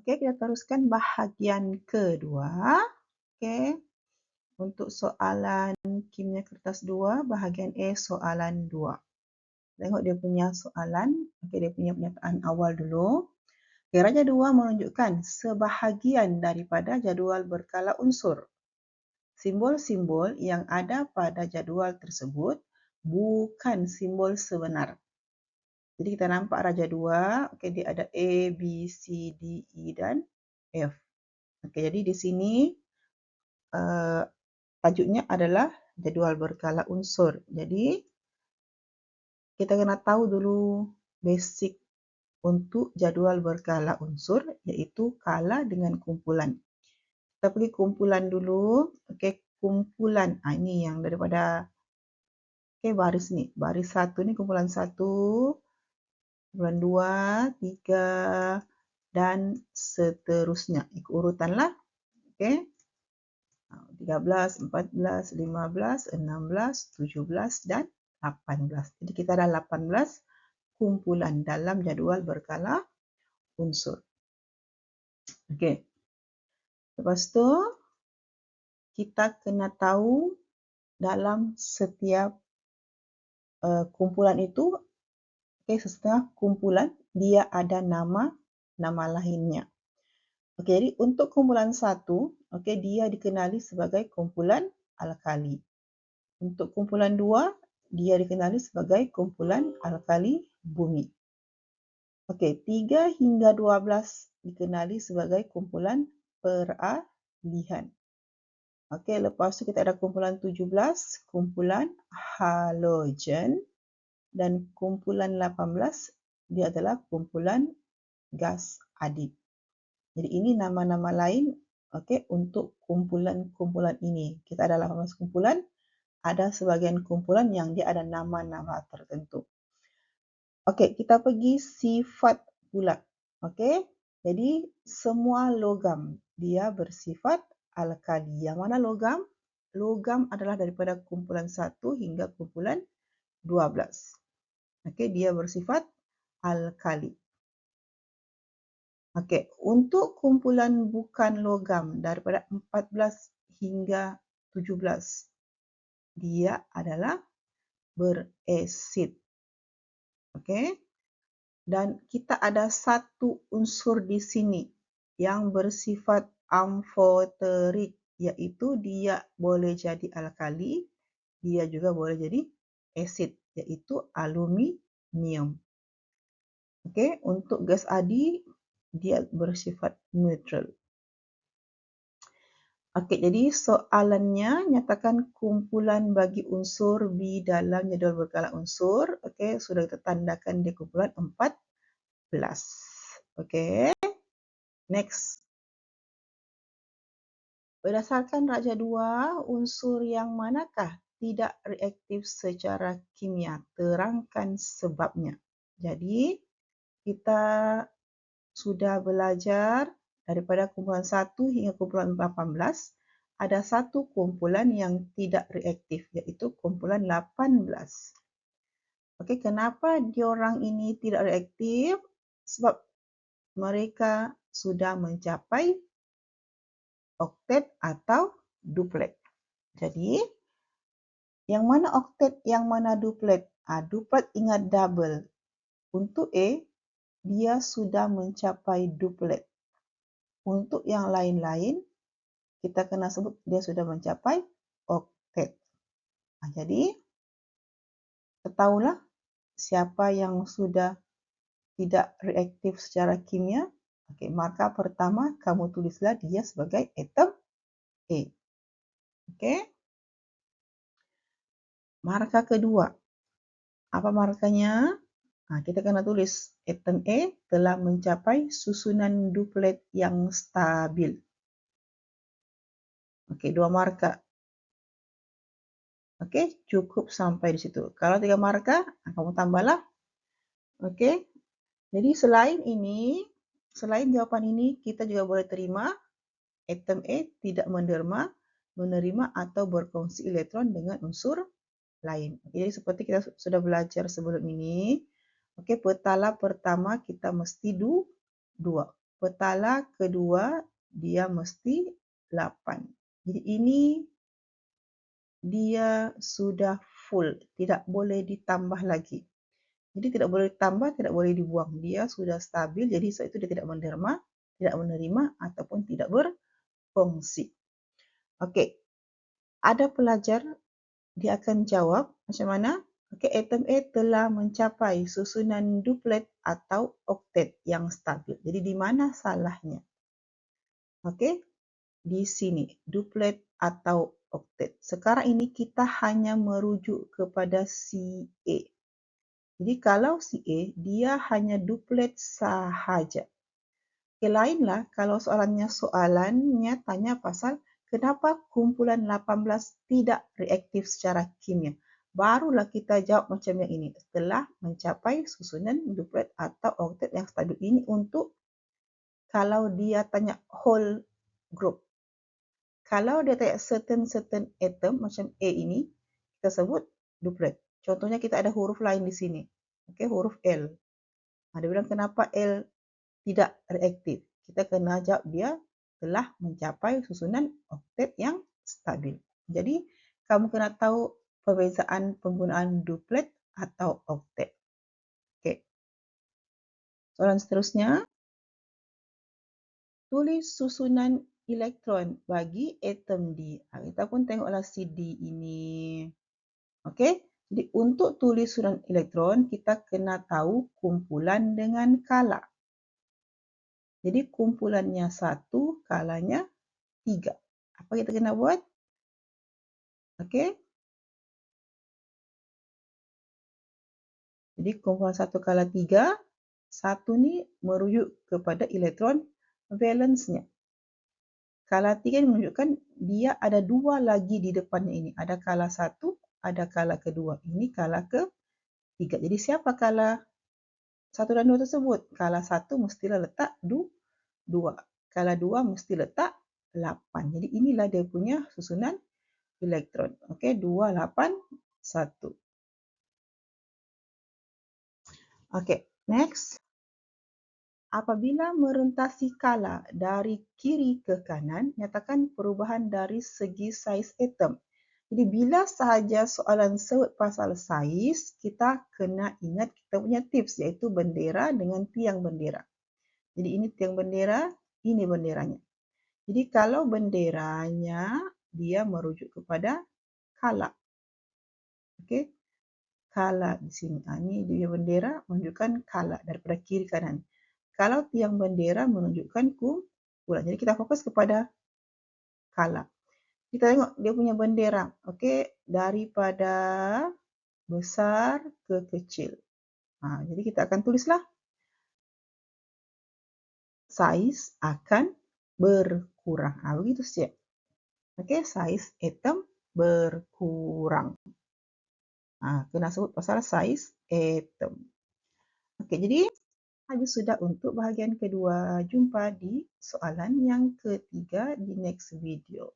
Okey, kita teruskan bahagian kedua. Okey. Untuk soalan kimia kertas 2, bahagian A soalan 2. Tengok dia punya soalan. Okey, dia punya pernyataan awal dulu. Okay, Raja 2 menunjukkan sebahagian daripada jadual berkala unsur. Simbol-simbol yang ada pada jadual tersebut bukan simbol sebenar. Jadi kita nampak Raja 2, okay, dia ada A, B, C, D, E dan F. Okay, jadi di sini tajuknya adalah jadual berkala unsur. Jadi kita kena tahu dulu basic untuk jadual berkala unsur, iaitu kala dengan kumpulan. Kita pergi kumpulan dulu. Okay, kumpulan. Ini yang daripada baris ni. Baris 1 ni kumpulan 1, kumpulan 2, 3 dan seterusnya. Ikut urutan lah. Okay. 13, 14, 15, 16, 17 dan 18. Jadi kita ada 18 kumpulan dalam jadual berkala unsur. Okey. Lepas tu kita kena tahu dalam setiap kumpulan itu, setiap kumpulan dia ada nama lainnya. Okey, jadi untuk kumpulan 1, dia dikenali sebagai kumpulan alkali. Untuk kumpulan 2, dia dikenali sebagai kumpulan alkali bumi. Okey, 3 hingga 12 dikenali sebagai kumpulan peralihan. Okey, lepas tu kita ada kumpulan 17, kumpulan halogen, dan kumpulan 18 dia adalah kumpulan gas adip. Jadi ini nama-nama lain untuk kumpulan-kumpulan ini. Kita ada 18 kumpulan, ada sebagian kumpulan yang dia ada nama-nama tertentu. Okey, kita pergi sifat pula. Okey, jadi semua logam dia bersifat alkali. Yang mana logam? Logam adalah daripada kumpulan 1 hingga kumpulan 12. Okey, dia bersifat alkali. Okey, untuk kumpulan bukan logam daripada 14 hingga 17, dia adalah beresid. Okey. Dan kita ada satu unsur di sini yang bersifat amfoterik, iaitu dia boleh jadi alkali, dia juga boleh jadi asid, iaitu aluminium. Okey, untuk gas adi dia bersifat neutral. Okey, jadi soalannya nyatakan kumpulan bagi unsur B dalam jadual berkala unsur. Okey, sudah kita tandakan di kumpulan 14. Okey. Next. Berdasarkan Raja 2, unsur yang manakah tidak reaktif secara kimia? Terangkan sebabnya. Jadi, kita sudah belajar daripada kumpulan 1 hingga kumpulan 18, ada satu kumpulan yang tidak reaktif, iaitu kumpulan 18. Okey, kenapa diorang ini tidak reaktif? Sebab mereka sudah mencapai oktet atau duplet. Jadi, yang mana oktet, yang mana duplet? Duplet ingat double. Untuk A, dia sudah mencapai duplet. Untuk yang lain-lain, kita kena sebut dia sudah mencapai oktet. Jadi, ketahuilah siapa yang sudah tidak reaktif secara kimia. Okey, markah pertama kamu tulislah dia sebagai atom A. Okey. Markah kedua. Apa markahnya? Kita kena tulis atom A telah mencapai susunan duplet yang stabil. Okey, 2 markah. Okey, cukup sampai di situ. Kalau 3 markah, kamu tambahlah. Okey. Jadi selain jawapan ini, kita juga boleh terima atom A tidak menerima atau berkongsi elektron dengan unsur lain. Jadi seperti kita sudah belajar sebelum ini, petala pertama kita mesti 2. petala kedua dia mesti 8. Jadi ini dia sudah full, tidak boleh ditambah lagi. Jadi tidak boleh ditambah, tidak boleh dibuang. Dia sudah stabil, jadi sebab itu dia tidak menerima ataupun tidak berfungsi. Okey, ada pelajar, dia akan jawab macam mana? Okey, atom A telah mencapai susunan duplet atau oktet yang stabil. Jadi di mana salahnya? Okey, di sini, duplet atau oktet. Sekarang ini kita hanya merujuk kepada si A. Jadi kalau si A, dia hanya duplet sahaja. Lainlah kalau soalannya tanya pasal kenapa kumpulan 18 tidak reaktif secara kimia. Barulah kita jawab macam yang ini. Setelah mencapai susunan duplet atau oktet yang stabil ini untuk kalau dia tanya whole group. Kalau dia tanya certain atom macam A ini, kita sebut duplet. Contohnya kita ada huruf lain di sini. Okey, huruf L. Dia bilang kenapa L tidak reaktif. Kita kena jawab dia telah mencapai susunan oktet yang stabil. Jadi, kamu kena tahu perbezaan penggunaan duplet atau oktet. Okey. Soalan seterusnya. Tulis susunan elektron bagi atom D. Kita pun tengoklah si D ini. Okey. Jadi, untuk tulis susunan elektron, kita kena tahu kumpulan dengan kala. Jadi kumpulannya 1, kalanya 3. Apa kita kena buat? Okey. Jadi kumpulan 1 kala 3, 1 ni merujuk kepada elektron valensnya. Kala 3 ni menunjukkan dia ada 2 lagi di depannya ini. Ada kala 1, ada kala kedua. Ini kala ke-3. Jadi siapa kala 1 dan 2 tersebut? Kala 1 mestilah letak 2. Kala 2 mesti letak 8. Jadi inilah dia punya susunan elektron. Okey, 2, 8, 1. Okey, next. Apabila merentasi kala dari kiri ke kanan, nyatakan perubahan dari segi saiz atom. Jadi bila sahaja soalan sebut pasal saiz, kita kena ingat kita punya tips iaitu bendera dengan tiang bendera. Jadi ini tiang bendera, ini benderanya. Jadi kalau benderanya dia merujuk kepada kala. Okey. Kala di sini. Ini dia bendera menunjukkan kala daripada kiri kanan. Kalau tiang bendera menunjukkan kumpulan. Jadi kita fokus kepada kala. Kita tengok dia punya bendera. Okey, daripada besar ke kecil. Jadi kita akan tulislah saiz akan berkurang. Begitu saja. Okey, saiz atom berkurang. Kena sebut pasal saiz atom. Okey, jadi habis sudah untuk bahagian kedua. Jumpa di soalan yang ketiga di next video.